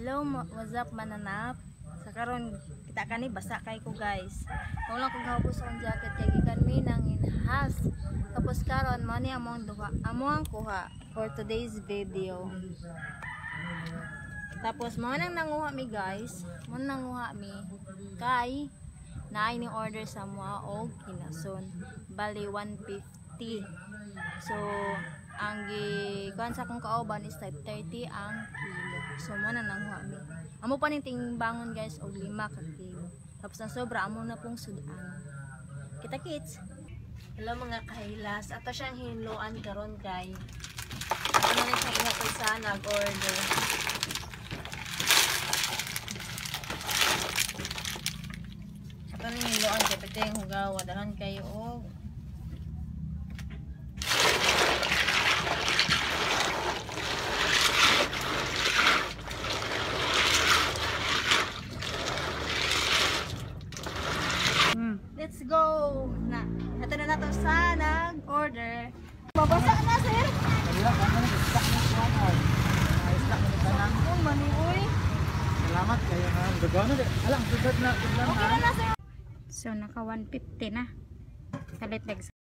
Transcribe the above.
Hello, what's up mananap? Sa karon kita kani basa kay ko guys. Wala ko gahapon sa akong jacket kay gikan mi nang inhas. Tapos karon mo ni among duha, among kuha for today's video. Tapos mo nang nanguha mi guys. Mo nanguha mi kay naay ni order sa mga og kinason. Bali 150. So ang gikuan sa akong kauban is type 30 ang kilo. So mo na nanguha mi. Amo pa ning timbangon guys og 5 ka kilo. Tapos ang sobra amo na pong sudan. Kita kits. Hello mga kahilas. Ato siyang hinloan karon kay ano na siya ihapon sa nag-order. Ato ni hinloan kay pwede yung hugaw. Wadahan kayo og let's go! Na, hata na nato sa nag-order. Babasa na, sir! Salamat kayo na. Gagawin na. Alang, sudat na. Okay na, sir! So, naka 150 na. Kalit